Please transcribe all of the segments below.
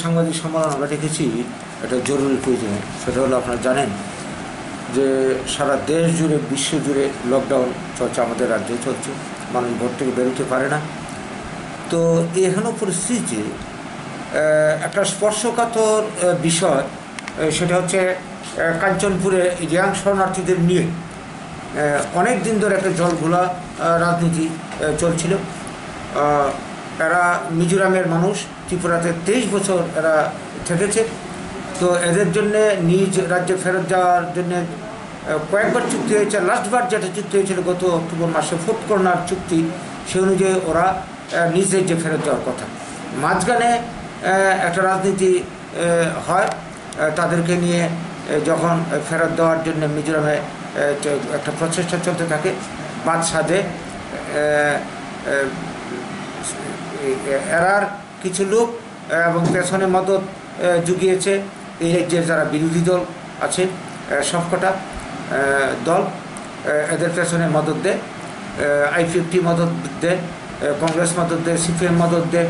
সাংবাদিক সম্মেলন আমরা দেখেছি একটা জরুরি প্রয়োজনে, সেটা হলো আপনারা জানেন যে সারা দেশ জুড়ে বিশ্ব জুড়ে লকডাউন চলছে, আমাদের রাজ্যে চলছে, মানুষ ঘর থেকে বেরোতে পারে না। তো এখানেও পরিস্থিতি একটা স্পর্শকাতর বিষয়, সেটা হচ্ছে কাঞ্চনপুরে রিয়াং শরণার্থীদের নিয়ে অনেক দিন ধরে একটা জলঘোলা রাজনীতি চলছিল। এরা মিজোরামের মানুষ, ত্রিপুরাতে 23 বছর এরা থেকেছে। তো এদের জন্যে নিজ রাজ্যে ফেরত যাওয়ার জন্য কয়েকবার চুক্তি হয়েছে। লাস্টবার যেটা চুক্তি হয়েছিল গত অক্টোবর মাসে, ফোর্থ কর্নার চুক্তি, সে অনুযায়ী ওরা নিজ রাজ্যে ফেরত যাওয়ার কথা। মাঝখানে একটা রাজনীতি হয়, তাদেরকে নিয়ে যখন ফেরত দেওয়ার জন্য মিজোরামে একটা প্রচেষ্টা চলতে থাকে, বাদ সাধে এরার কিছু লোক এবং পেছনে মদত জুগিয়েছে এই রাজ্যের যারা বিরোধী দল আছে, সবকটা দল এদের পেছনে মদত দেয়। IPFT মদত দেয়, কংগ্রেস মদত দেয়, CPM মদত দেয়,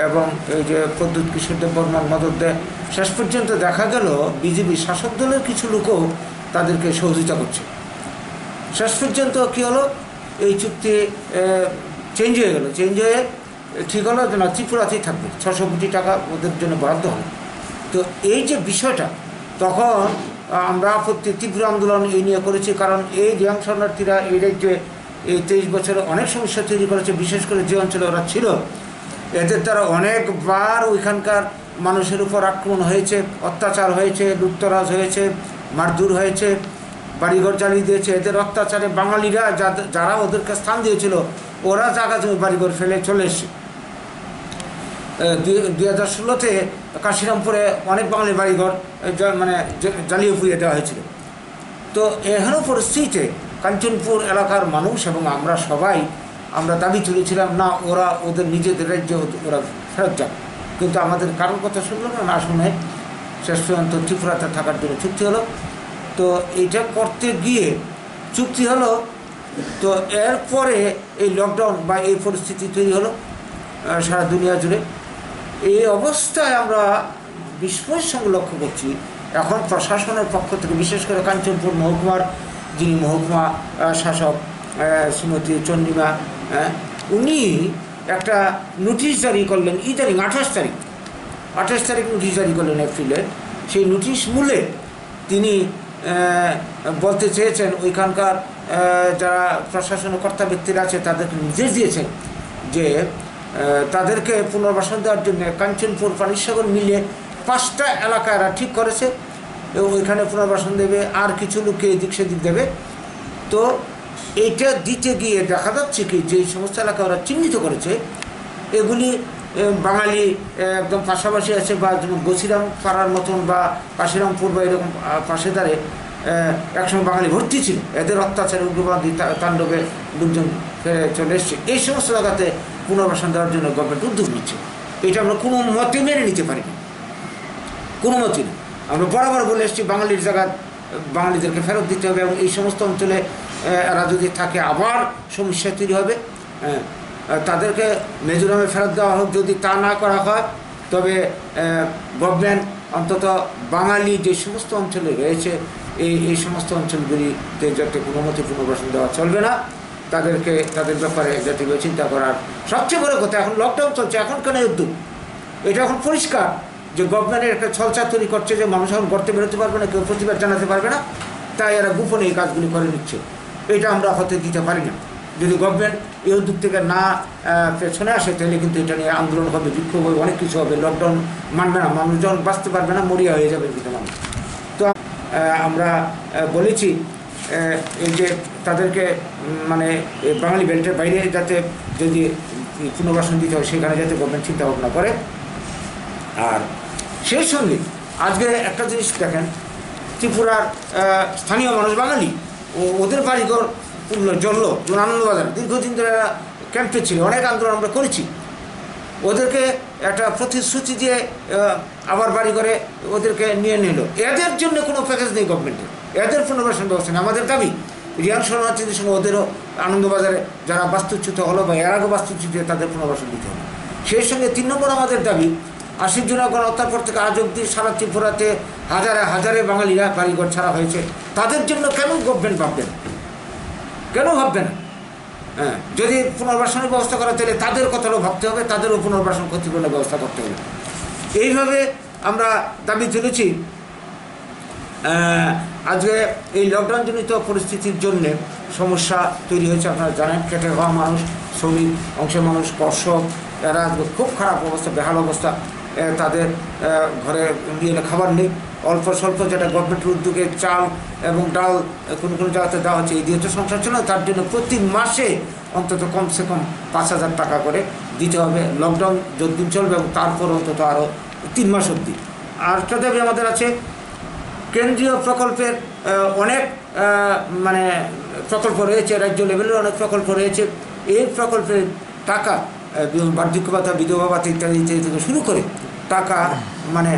এবং এই যে প্রদ্যুৎ কিশোর দেব বর্মন মদত দেয়। শেষ পর্যন্ত দেখা গেল বিজেপি শাসক দলের কিছু লোকও তাদেরকে সহযোগিতা করছে। শেষ পর্যন্ত কী হলো, এই চুক্তি চেঞ্জ হয়ে গেল। চেঞ্জ হয়ে ঠিক হলো যে না, ত্রিপুরাতেই থাকবে, 600 কোটি টাকা ওদের জন্য বরাদ্দ হলো। তো এই যে বিষয়টা, তখন আমরা আপত্তি তীব্র আন্দোলন এই নিয়ে করেছি, কারণ এই রিয়াং শরণার্থীরা এই রাজ্যে এই 23 বছরে অনেক সমস্যা তৈরি করেছে। বিশেষ করে যে অঞ্চলে ওরা ছিল, এদের দ্বারা অনেকবার ওইখানকার মানুষের উপর আক্রমণ হয়েছে, অত্যাচার হয়েছে, লুটতরাজ হয়েছে, মারধর হয়েছে, বাড়িঘর জ্বালিয়ে দিয়েছে। এদের অত্যাচারে বাঙালিরা যারা ওদেরকে স্থান দিয়েছিল, ওরা জায়গা জমি বাড়িঘর ফেলে চলে এসছে। 2016-তে কাশিরামপুরে অনেক বাঙালি বাড়িঘর মানে জ্বালিয়ে পুড়িয়ে দেওয়া হয়েছিল। তো এখানেও পরিস্থিতিতে কাঞ্চনপুর এলাকার মানুষ এবং আমরা সবাই দাবি তুলেছিলাম, না ওরা ওদের নিজেদের রাজ্যে ওরা ফেরত যাক। কিন্তু আমাদের কারোর কথা শুনলো না শুনে শেষ পর্যন্ত ত্রিপুরাতে থাকার জন্য চুক্তি হলো। তো এইটা করতে গিয়ে চুক্তি হলো, তো এরপরে এই লকডাউন বা এই পরিস্থিতি তৈরি হলো সারা দুনিয়া জুড়ে। এই অবস্থায় আমরা বিস্ময়ের সঙ্গে লক্ষ্য করছি, এখন প্রশাসনের পক্ষ থেকে, বিশেষ করে কাঞ্চনপুর মহকুমার যিনি মহকুমা শাসক শ্রীমতী চন্দ্রিমা, উনি একটা নোটিশ জারি করলেন ইদানিং 28 তারিখ নোটিশ জারি করলেন এপ্রিলের। সেই নোটিশ মূলে তিনি বলতে চেয়েছেন, ওইখানকার যারা প্রশাসনের কর্তা ব্যক্তিরা আছে তাদেরকে নির্দেশ দিয়েছেন যে তাদেরকে পুনর্বাসন দেওয়ার জন্য কাঞ্চনপুর পানিসাগর মিলে 5টা এলাকা এরা ঠিক করেছে, ওইখানে পুনর্বাসন দেবে, আর কিছু লোককে এদিক সেদিক দেবে। তো এইটা দিতে গিয়ে দেখা যাচ্ছে কি, যে সমস্ত এলাকা ওরা চিহ্নিত করেছে, এগুলি বাঙালি একদম পাশাপাশি আছে, বা যেমন গছিরাম পাড়ার মতন বা কাশিরামপুর বা এরকম পাশে দ্বারে একসময় বাঙালি ভর্তি ছিল। এদের অত্যাচারে উগ্রবাদী তাণ্ডবে লোকজন ফেরে চলে এসছে। এই সমস্ত জায়গাতে পুনর্বাসন দেওয়ার জন্য গভর্নমেন্ট উদ্যোগ নিচ্ছে। এটা আমরা কোনো মতে মেনে নিতে পারি না, কোনো মতে না। আমরা বরাবর বলে এসেছি, বাঙালির জায়গা বাঙালিদেরকে ফেরত দিতে হবে, এবং এই সমস্ত অঞ্চলে এরা যদি থাকে আবার সমস্যা তৈরি হবে। তাদেরকে মিজোরামে ফেরত দেওয়া হোক। যদি তা না করা হয়, তবে গভর্নমেন্ট অন্তত বাঙালি যে সমস্ত অঞ্চলে রয়েছে, এই সমস্ত অঞ্চলগুলিতে যাতে কোনো মতে পুনর্বাসন দেওয়া চলবে না। তাদেরকে তাদের ব্যাপারে যাতে চিন্তা করার। সবচেয়ে বড় কথা, এখন লকডাউন চলছে, এখন কেন উদ্যোগ? এটা এখন পরিষ্কার যে গভর্নমেন্টের একটা ছলচা তৈরি করছে, যে মানুষ এখন গড়তে বেরোতে পারবে না, কেউ প্রতিবাদ জানাতে পারবে না, তাই এরা গোপনে এই কাজগুলি করে নিচ্ছে। এটা আমরা হতে দিতে পারি না। যদি গভর্নমেন্ট এই উদ্যোগ থেকে না পেছনে আসে, তাহলে কিন্তু এটা নিয়ে আন্দোলন হবে, বিক্ষোভ হবে, অনেক কিছু হবে। লকডাউন মানবে না, মানুষজন বাঁচতে পারবে না, মরিয়া হয়ে যাবে কিন্তু মানুষ। তো আমরা বলেছি এই যে তাদেরকে মানে বাঙালি বেল্টের বাইরে যাতে যদি পুনর্বাসন দিতে হয়, সেখানে যাতে গভর্নমেন্ট চিন্তা ভাবনা করে। আর সেই সঙ্গে আজকে একটা জিনিস দেখেন, ত্রিপুরার স্থানীয় মানুষ বাঙালি, ওদের বাড়িঘর জ্বলল, যেমন আনন্দবাজার দীর্ঘদিন ধরে ক্যাম্পে ছিল, অনেক আন্দোলন আমরা করেছি। ওদেরকে একটা প্রতিশ্রুতি দিয়ে আবার বাড়ি করে ওদেরকে নিয়ে নিল। এদের জন্য কোনো প্যাকেজ নেই গভর্নমেন্টের, এদের পুনর্বাসন ব্যবস্থা নেই। আমাদের দাবি, রিয়াং শরণার্থীদের সঙ্গে ওদেরও আনন্দবাজারে যারা বাস্তুচ্যুত হলো বা এর আগে বাস্তুচ্যুত, তাদের পুনর্বাসন দিতে হবে। সেই সঙ্গে 3 নম্বর আমাদের দাবি, 80 জুলাই গণহত্যার পর থেকে আজ অব্দি সারা ত্রিপুরাতে হাজারে হাজারে বাঙালিরা বাড়িঘর ছাড়া হয়েছে। তাদের জন্য কেন গভর্নমেন্ট ভাববে না? কেন ভাববে না? হ্যাঁ, যদি পুনর্বাসনের ব্যবস্থা করা তাহলে তাদের কথাটাও ভাবতে হবে, তাদেরও পুনর্বাসন ক্ষতিপূরণের ব্যবস্থা করতে হবে। এইভাবে আমরা দাবি তুলেছি। আজকে এই লকডাউনজনিত পরিস্থিতির জন্য সমস্যা তৈরি হয়েছে, আপনারা জানেন। খেটে খাওয়া মানুষ, শ্রমিক অংশের মানুষ, কর্ষক, এরা খুব খারাপ অবস্থা, বেহাল অবস্থা। তাদের ঘরে খাবার নেই। অল্প স্বল্প যেটা গভর্নমেন্টের উদ্যোগে চাল এবং ডাল কোনো কোনো জায়গাতে দেওয়া হচ্ছে, এই দিয়ে তো সংসার চলে। তার জন্য প্রতি মাসে অন্তত কমসে কম 5,000 টাকা করে দিতে হবে। লকডাউন যতদিন চলবে এবং তারপর অন্তত আরও 3 মাস অবধি। আর একটা দাবি আমাদের আছে, কেন্দ্রীয় প্রকল্পের অনেক মানে প্রকল্প রয়েছে, রাজ্য লেভেলের অনেক প্রকল্প রয়েছে। এই প্রকল্পের টাকা, বার্ধক্য ভাতা, বিধবা ভাতা ইত্যাদি ইত্যাদি থেকে শুরু করে টাকা মানে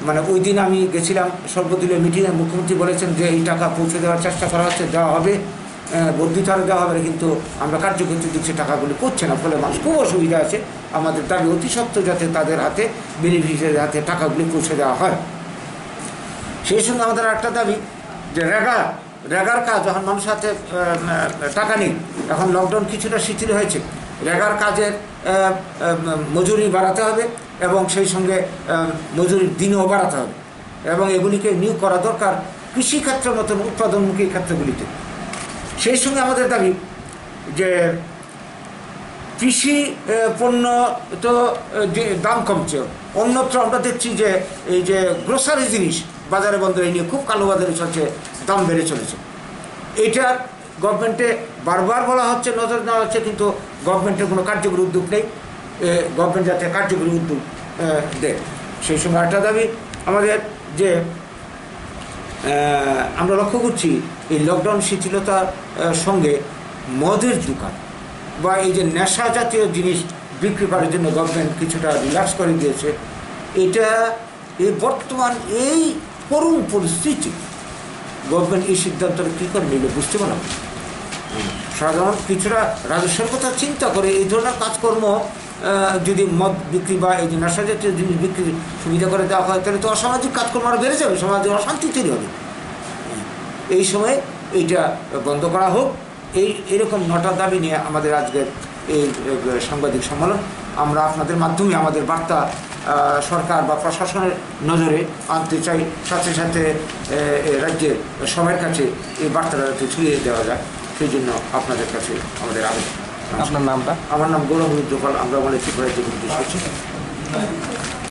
মানে ওই দিন আমি গেছিলাম সর্বদলীয় মিটিংয়ে, মুখ্যমন্ত্রী বলেছেন যে এই টাকা পৌঁছে দেওয়ার চেষ্টা করা হচ্ছে, দেওয়া হবে, বর্ধিত আরও দেওয়া হবে, কিন্তু আমরা কার্যক্ষেত্রে দিচ্ছি টাকাগুলি করছে না। ফলে মানুষ খুব অসুবিধা আছে। আমাদের দাবি অতি সত্ত্বর যাতে তাদের হাতে, বেনিফিশিয়ারির হাতে টাকাগুলি পৌঁছে দেওয়া হয়। সেই সঙ্গে আমাদের একটা দাবি যে রেগার কাজ, যখন মানুষের হাতে টাকা নেই, এখন লকডাউন কিছুটা শিথিল হয়েছে, রেগার কাজের মজুরি বাড়াতে হবে এবং সেই সঙ্গে মজুরির দিনও বাড়াতে হবে এবং এগুলিকে নিয়োগ করা দরকার কৃষিক্ষেত্রের মতন উৎপাদনমুখী ক্ষেত্রগুলিতে। সেই সঙ্গে আমাদের দাবি যে কৃষি পণ্য তো যে দাম কমছে, অন্যত্র আমরা দেখছি যে এই যে গ্রোসারি জিনিস বাজারে বন্দরে নিয়ে খুব কালোবাজারি চলছে, দাম বেড়ে চলেছে। এটা গভর্নমেন্টে বারবার বলা হচ্ছে, নজর দেওয়া হচ্ছে, কিন্তু গভর্নমেন্টের কোনো কার্যকরী উদ্যোগ নেই। গভর্নমেন্ট যাতে কার্যকরী উদ্যোগ দেয়। সেই সঙ্গে একটা দাবি আমাদের যে আমরা লক্ষ্য করছি এই লকডাউন শিথিলতার সঙ্গে মদের দোকান বা এই যে নেশা জাতীয় জিনিস বিক্রি করার জন্য গভর্নমেন্ট কিছুটা রিল্যাক্স করে দিয়েছে। এটা এই বর্তমান এই করুণ পরিস্থিতি গভর্নমেন্ট এই সিদ্ধান্তটা কী করে নিল বুঝতে পারলাম। সাধারণ কিছুটা রাজস্বের কথা চিন্তা করে এই ধরনের কাজকর্ম যদি মদ বিক্রি বা এই যে নেশা জাতীয় জিনিস বিক্রির সুবিধা করে দেওয়া হয়, তাহলে তো অসামাজিক কাজকর্ম আরও বেড়ে যাবে, সমাজে অশান্তি তৈরি হবে। এই সময় এইটা বন্ধ করা হোক, এইরকম 9টা দাবি নিয়ে আমাদের আজকের এই সাংবাদিক সম্মেলন। আমরা আপনাদের মাধ্যমে আমাদের বার্তা সরকার বা প্রশাসনের নজরে আনতে চাই, সাথে সাথে রাজ্যের সবার কাছে এই বার্তাটা যাতে ছড়িয়ে দেওয়া যায়, সেই জন্য আপনাদের কাছে আমাদের আবেদন। আপনার নামটা? আমার নাম গৌরব রুদ্রপাল, আমরা বলে ত্রিপুরা রাজ্য কমিটির সচিব।